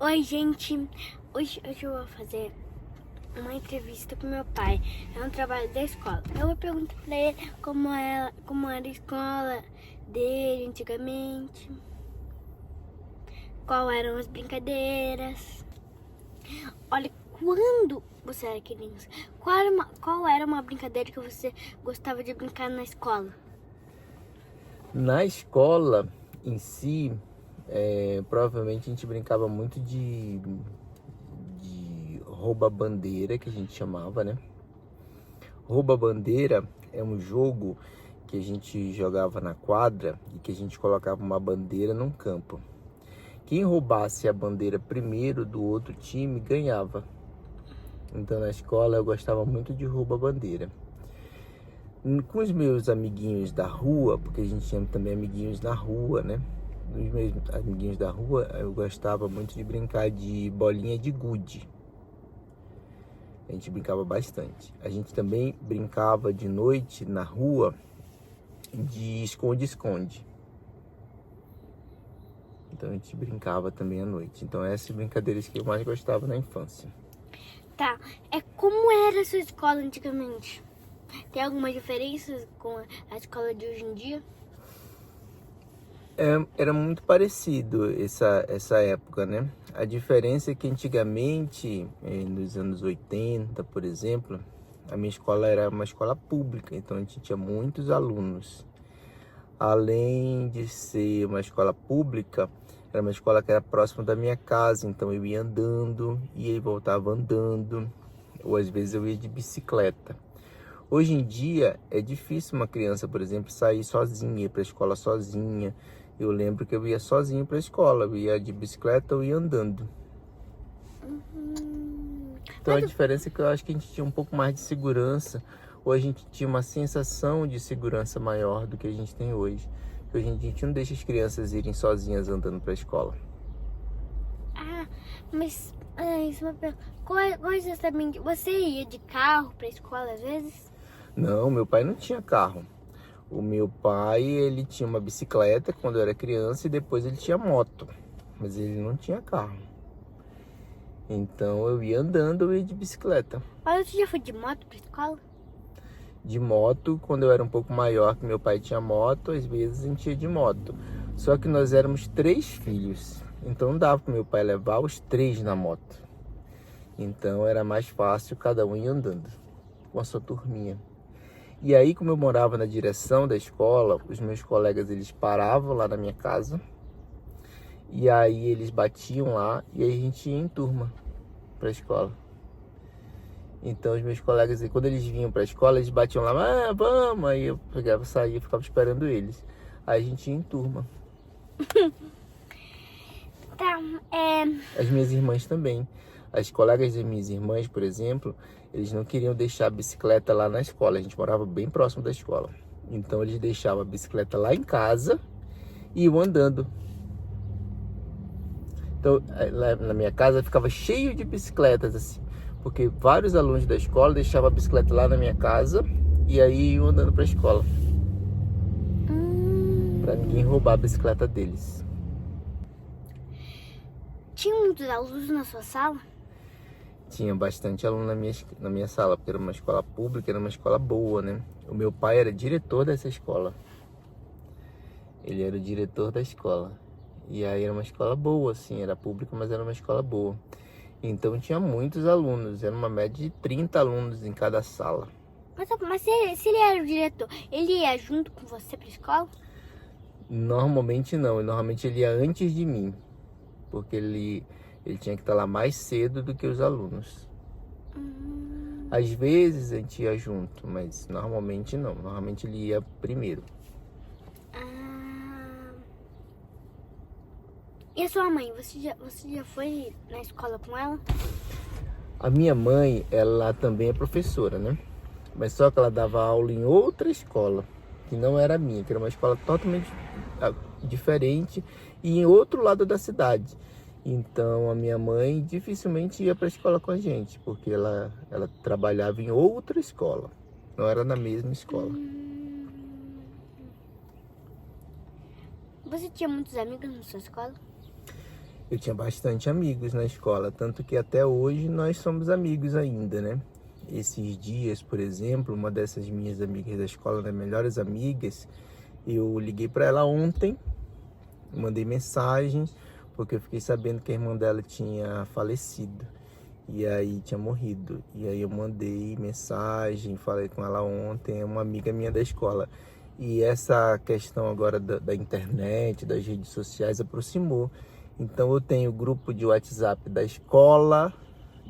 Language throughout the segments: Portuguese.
Oi, gente. Hoje eu vou fazer uma entrevista com meu pai. É um trabalho da escola. Eu vou perguntar pra ele como era a escola dele antigamente, qual eram as brincadeiras. Olha, quando você era criança, qual era uma brincadeira que você gostava de brincar na escola? Na escola em si, provavelmente a gente brincava muito de rouba-bandeira, que a gente chamava, né? Rouba-bandeira é um jogo que a gente jogava na quadra e que a gente colocava uma bandeira num campo. Quem roubasse a bandeira primeiro do outro time ganhava. Então na escola eu gostava muito de rouba-bandeira. Com os meus amiguinhos da rua, porque a gente tinha também amiguinhos na rua, né? Os meus amiguinhos da rua, eu gostava muito de brincar de bolinha de gude. A gente brincava bastante. A gente também brincava de noite na rua de esconde-esconde. Então a gente brincava também à noite. Então essas brincadeiras que eu mais gostava na infância. Tá, como era a sua escola antigamente? Tem alguma diferença com a escola de hoje em dia? Era muito parecido essa época, né? A diferença é que antigamente, nos anos 80, por exemplo, a minha escola era uma escola pública, então a gente tinha muitos alunos. Além de ser uma escola pública, era uma escola que era próxima da minha casa, então eu ia andando e aí voltava andando, ou às vezes eu ia de bicicleta. Hoje em dia é difícil uma criança, por exemplo, sair sozinha, ir para a escola sozinha. Eu lembro que eu ia sozinho para a escola, eu ia de bicicleta ou ia andando. Então a diferença é que eu acho que a gente tinha um pouco mais de segurança, ou a gente tinha uma sensação de segurança maior do que a gente tem hoje. Hoje a gente não deixa as crianças irem sozinhas andando para a escola. Mas isso é uma pergunta. Quais exatamente? Você ia de carro pra escola às vezes? Não, meu pai não tinha carro. O meu pai, ele tinha uma bicicleta quando eu era criança e depois ele tinha moto, mas ele não tinha carro. Então eu ia andando ou ia de bicicleta. Olha, você já foi de moto pra escola? De moto, quando eu era um pouco maior, que meu pai tinha moto, às vezes a gente ia de moto. Só que nós éramos 3 filhos, então não dava para meu pai levar os 3 na moto. Então era mais fácil cada um ir andando com a sua turminha. E aí, como eu morava na direção da escola, os meus colegas eles paravam lá na minha casa e aí eles batiam lá e aí a gente ia em turma para a escola. Então os meus colegas, quando eles vinham para a escola, eles batiam lá, vamos, aí eu pegava, saía e ficava esperando eles. Aí a gente ia em turma. Tá, As minhas irmãs também. As colegas das minhas irmãs, por exemplo, eles não queriam deixar a bicicleta lá na escola. A gente morava bem próximo da escola. Então eles deixavam a bicicleta lá em casa e iam andando. Então lá na minha casa ficava cheio de bicicletas assim, porque vários alunos da escola deixavam a bicicleta lá na minha casa e aí iam andando para a escola. Para ninguém roubar a bicicleta deles. tinha muitos alunos na sua sala? Tinha bastante aluno na minha sala, porque era uma escola pública, era uma escola boa, né? O meu pai era diretor dessa escola. Ele era o diretor da escola. E aí era uma escola boa, assim, era pública, mas era uma escola boa. Então tinha muitos alunos, era uma média de 30 alunos em cada sala. Mas se ele era o diretor, ele ia junto com você pra escola? Normalmente não, normalmente ele ia antes de mim, porque ele tinha que estar lá mais cedo do que os alunos. Às vezes a gente ia junto, mas normalmente não. Normalmente ele ia primeiro. E a sua mãe, você já foi na escola com ela? A minha mãe, ela também é professora, né? Mas só que ela dava aula em outra escola, que não era a minha, que era uma escola totalmente diferente e em outro lado da cidade. Então a minha mãe dificilmente ia para a escola com a gente, porque ela trabalhava em outra escola, não era na mesma escola. Você tinha muitos amigos na sua escola? Eu tinha bastante amigos na escola, tanto que até hoje nós somos amigos ainda, né? Esses dias, por exemplo, uma dessas minhas amigas da escola, das melhores amigas, eu liguei para ela ontem, mandei mensagem, porque eu fiquei sabendo que a irmã dela tinha falecido. E aí tinha morrido. E aí eu mandei mensagem, falei com ela ontem, é uma amiga minha da escola. E essa questão agora da internet, das redes sociais, aproximou. Então eu tenho grupo de WhatsApp da escola,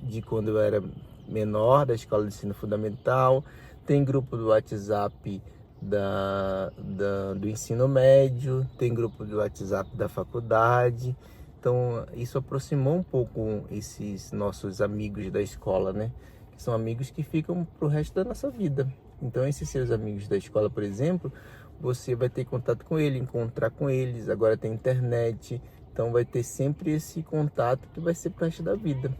de quando eu era menor, da escola de ensino fundamental. Tem grupo do WhatsApp do ensino médio, tem grupo do WhatsApp da faculdade. Então isso aproximou um pouco esses nossos amigos da escola, né? Que são amigos que ficam pro resto da nossa vida. Então esses seus amigos da escola, por exemplo, você vai ter contato com eles, encontrar com eles. Agora tem internet, então vai ter sempre esse contato que vai ser pro resto da vida.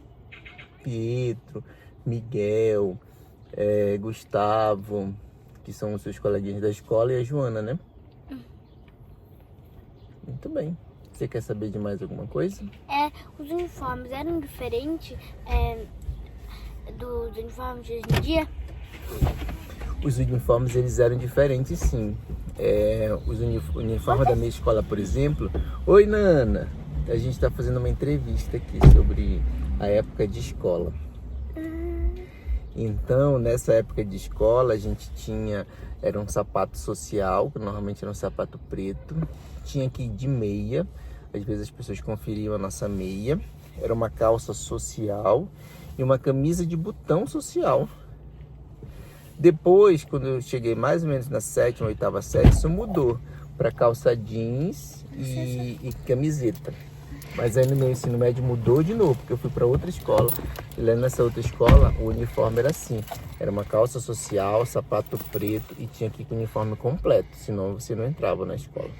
Pietro, Miguel, Gustavo, que são os seus coleguinhas da escola, e a Joana, né? Muito bem. Você quer saber de mais alguma coisa? Os uniformes eram diferentes dos uniformes de hoje em dia? Os uniformes, eles eram diferentes, sim. Os uniformes da minha escola, por exemplo... Oi, Nana! A gente está fazendo uma entrevista aqui sobre a época de escola. Então, nessa época de escola, a gente tinha... Era um sapato social, que normalmente era um sapato preto. Tinha que ir de meia. Às vezes as pessoas conferiam a nossa meia. Era uma calça social e uma camisa de botão social. Depois, quando eu cheguei mais ou menos na 7ª, 8ª série, isso mudou para calça jeans e camiseta. Mas aí no meu ensino médio mudou de novo, porque eu fui para outra escola. E lá nessa outra escola, o uniforme era assim. Era uma calça social, sapato preto e tinha que ir com o uniforme completo. Senão você não entrava na escola.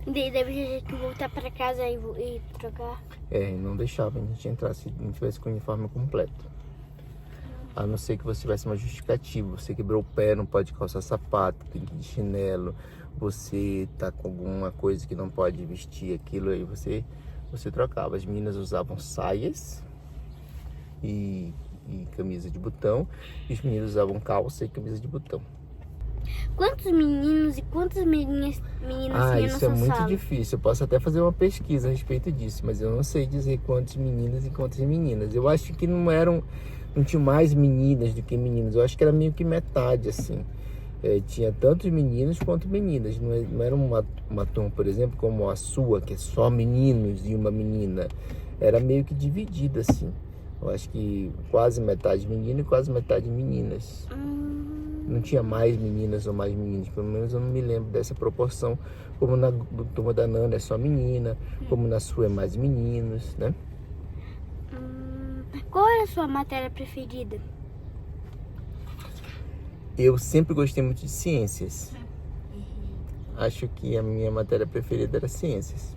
Daí deve ter que voltar para casa e trocar? Não deixava a gente entrar se não tivesse com o uniforme completo. A não ser que você tivesse uma justificativa. Você quebrou o pé, não pode calçar sapato, tem que ir de chinelo. Você tá com alguma coisa que não pode vestir aquilo aí, você trocava. As meninas usavam saias e camisa de botão. E os meninos usavam calça e camisa de botão. Quantos meninos e quantas meninas tinha na sua isso é muito sala? difícil. Eu posso até fazer uma pesquisa a respeito disso, mas eu não sei dizer quantos meninos e quantas meninas. Eu acho que não tinha mais meninas do que meninos. Eu acho que era meio que metade, assim. Tinha tantos meninos quanto meninas. Não era uma turma, por exemplo, como a sua, que é só meninos e uma menina. Era meio que dividida, assim. Eu acho que quase metade menino e quase metade meninas. Não tinha mais meninas ou mais meninos. Pelo menos eu não me lembro dessa proporção. Como na turma da Nana é só menina, como na sua é mais meninos, né? Qual era a sua matéria preferida? Eu sempre gostei muito de ciências. Acho que a minha matéria preferida era ciências.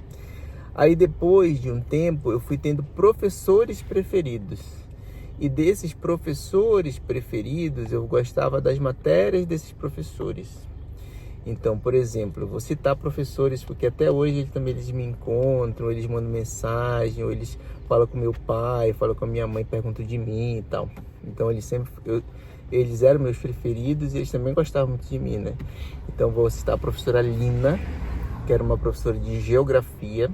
Aí depois de um tempo eu fui tendo professores preferidos. E desses professores preferidos eu gostava das matérias desses professores. Então, por exemplo, eu vou citar professores porque até hoje eles me encontram, eles mandam mensagem, ou eles falam com meu pai, falam com a minha mãe, perguntam de mim e tal. Então eles eram meus preferidos e eles também gostavam muito de mim, né? Então vou citar a professora Lina, que era uma professora de geografia,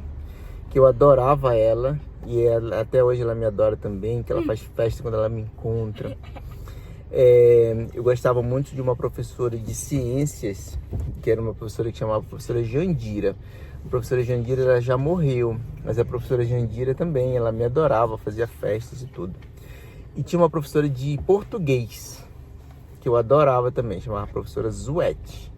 que eu adorava ela, e até hoje ela me adora também, que ela faz festa quando ela me encontra. Eu gostava muito de uma professora de ciências, que era uma professora que chamava professora Jandira. A professora Jandira ela já morreu, mas a professora Jandira também, ela me adorava, fazia festas e tudo. E tinha uma professora de português, que eu adorava também, chamava professora Zuete.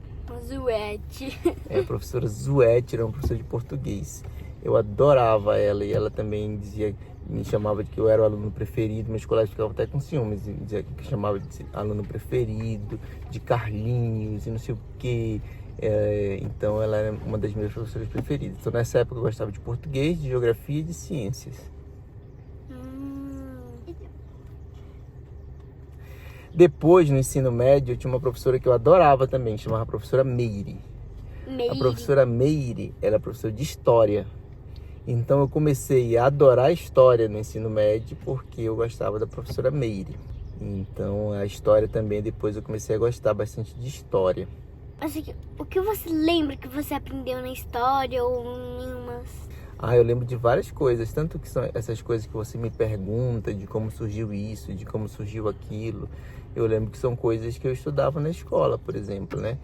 Zuete. A professora Zuete era uma professora de português. Eu adorava ela e ela também me chamava de que eu era o aluno preferido. Meus colegas ficavam até com ciúmes, dizia que chamava de aluno preferido, de Carlinhos e não sei o quê. Então ela era uma das minhas professoras preferidas. Então nessa época eu gostava de português, de geografia e de ciências. Depois, no ensino médio, eu tinha uma professora que eu adorava também, chamava a professora Meire. A professora Meire era professora de história. Então eu comecei a adorar história no ensino médio porque eu gostava da professora Meire. Então a história também, depois eu comecei a gostar bastante de história. Assim, o que você lembra que você aprendeu na história ou em umas... Eu lembro de várias coisas, tanto que são essas coisas que você me pergunta, de como surgiu isso, de como surgiu aquilo. Eu lembro que são coisas que eu estudava na escola, por exemplo, né?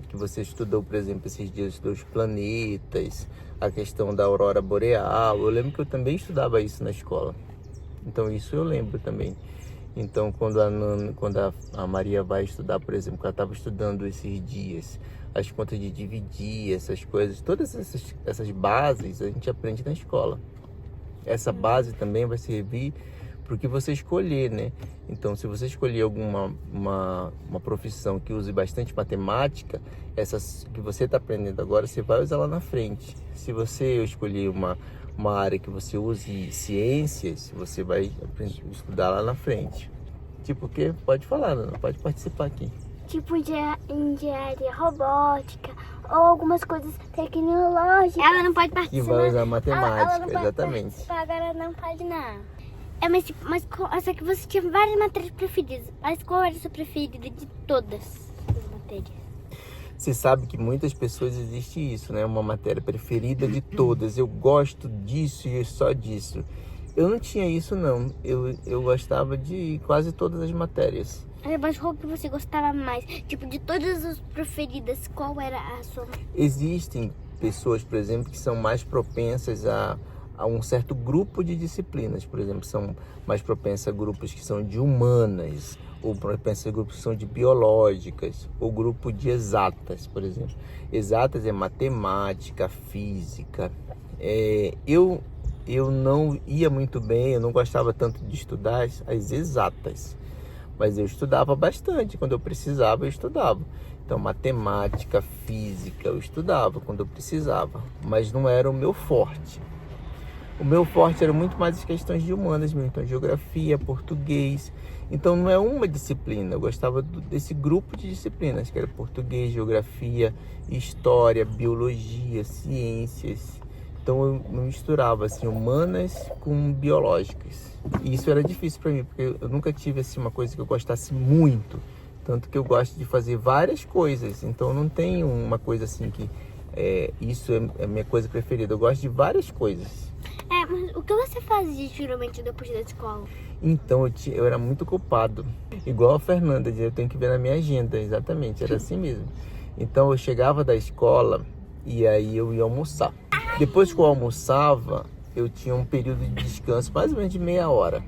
Que você estudou, por exemplo, esses dias dos planetas, a questão da aurora boreal. Eu lembro que eu também estudava isso na escola. Então isso eu lembro também. Então quando a Maria vai estudar, por exemplo, que ela estava estudando esses dias, as contas de dividir, essas coisas, todas essas bases a gente aprende na escola. Essa base também vai servir para o que você escolher, né? Então, se você escolher uma profissão que use bastante matemática, essas que você está aprendendo agora, você vai usar lá na frente. Se você escolher uma área que você use ciências, você vai estudar lá na frente. Tipo o quê? Pode falar, Ana, pode participar aqui. Tipo engenharia robótica ou algumas coisas tecnológicas. Ela não pode participar. Que vai usar matemática, ela não pode exatamente. Participar, agora não pode não. Mas só que você tinha várias matérias preferidas. Mas qual era a sua preferida de todas as matérias? Você sabe que muitas pessoas existe isso, né? Uma matéria preferida de todas. Eu gosto disso e só disso. Eu não tinha isso, não. Eu gostava de quase todas as matérias. Mas qual que você gostava mais? Tipo, de todas as preferidas, qual era a sua? Existem pessoas, por exemplo, que são mais propensas a um certo grupo de disciplinas. Por exemplo, são mais propensas a grupos que são de humanas, ou propensas a grupos que são de biológicas, ou grupo de exatas, por exemplo. Exatas é matemática, física. Eu não ia muito bem, eu não gostava tanto de estudar as exatas. Mas eu estudava bastante, quando eu precisava eu estudava. Então matemática, física, eu estudava quando eu precisava, mas não era o meu forte. O meu forte era muito mais as questões de humanas mesmo, então geografia, português. Então não é uma disciplina, eu gostava desse grupo de disciplinas, que era português, geografia, história, biologia, ciências. Então eu misturava assim, humanas com biológicas. E isso era difícil para mim, porque eu nunca tive assim, uma coisa que eu gostasse muito. Tanto que eu gosto de fazer várias coisas. Então não tem uma coisa assim que isso é a minha coisa preferida. Eu gosto de várias coisas. Mas o que você fazia geralmente depois da escola? Então eu era muito ocupado. Igual a Fernanda, eu tenho que ver na minha agenda, exatamente, era assim mesmo. Então eu chegava da escola e aí eu ia almoçar. Depois que eu almoçava, eu tinha um período de descanso, mais ou menos de meia hora.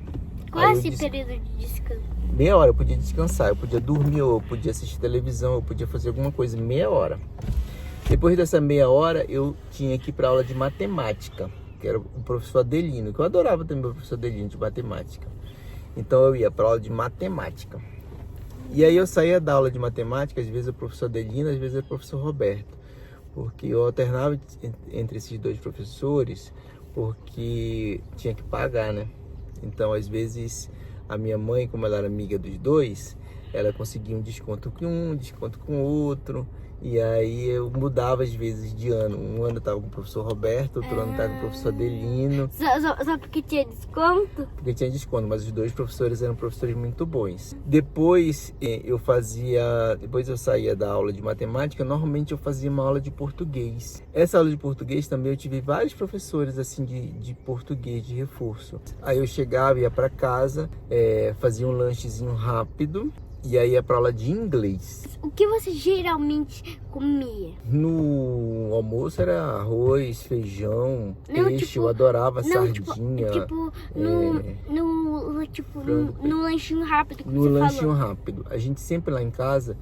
Qual é esse período de descanso? Meia hora eu podia descansar, eu podia dormir, ou eu podia assistir televisão, eu podia fazer alguma coisa, meia hora. Depois dessa meia hora, eu tinha que ir para aula de matemática, que era o professor Adelino, que eu adorava também o professor Adelino de matemática. Então eu ia para aula de matemática. E aí eu saía da aula de matemática, às vezes o professor Adelino, às vezes o professor Roberto. Porque eu alternava entre esses dois professores, porque tinha que pagar, né? Então, às vezes, a minha mãe, como ela era amiga dos dois, ela conseguia um desconto com um desconto com o outro. E aí eu mudava às vezes de ano. Um ano eu tava com o professor Roberto, outro ano eu tava com o professor Adelino. Só porque tinha desconto? Porque tinha desconto, mas os dois professores eram professores muito bons. Depois eu saía da aula de matemática, normalmente eu fazia uma aula de português. Essa aula de português também eu tive vários professores assim de português de reforço. Aí eu chegava, ia para casa, fazia um lanchezinho rápido. E aí ia pra aula de inglês. O que você geralmente comia? No almoço era arroz, feijão, peixe, eu adorava sardinha. No lanchinho rápido que no você lanchinho falou. rápido. A gente sempre lá em casa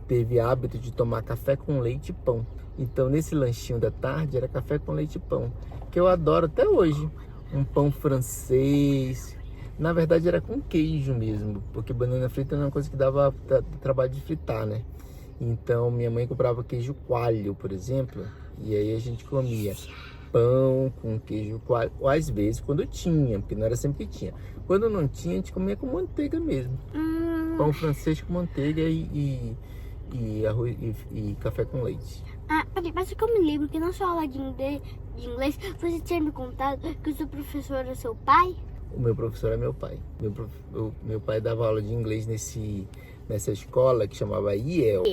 teve hábito de tomar café com leite e pão. Então nesse lanchinho da tarde era café com leite e pão, que eu adoro até hoje. Um pão francês. Na verdade era com queijo mesmo, porque banana frita não é uma coisa que dava trabalho de fritar, né? Então minha mãe comprava queijo coalho, por exemplo, e aí a gente comia pão com queijo coalho, ou às vezes quando tinha, porque não era sempre que tinha. Quando não tinha, a gente comia com manteiga mesmo. Pão francês com manteiga e arroz e café com leite. Ah, peraí, mas que eu me lembro que na sua aula de inglês, você tinha me contado que o seu professor era seu pai? O meu professor é meu pai. Meu pai dava aula de inglês nessa escola que chamava IEL.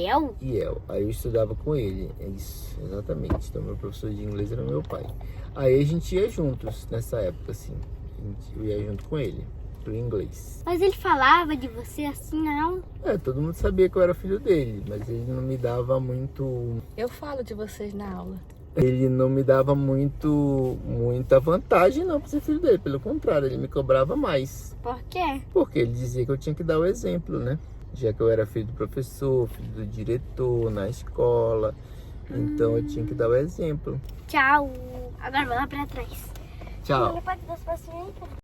IEL. Aí eu estudava com ele. É isso, exatamente. Então meu professor de inglês era meu pai. Aí a gente ia juntos nessa época, assim. Eu ia junto com ele, pro inglês. Mas ele falava de você assim, não? Todo mundo sabia que eu era filho dele, mas ele não me dava muito... Eu falo de vocês na aula. Ele não me dava muita vantagem não pra ser filho dele. Pelo contrário, ele me cobrava mais. Por quê? Porque ele dizia que eu tinha que dar o exemplo, né? Já que eu era filho do professor, filho do diretor na escola. Então eu tinha que dar o exemplo. Tchau. Agora vai lá pra trás. Tchau. Ele pode dar os passinhos aí, cara?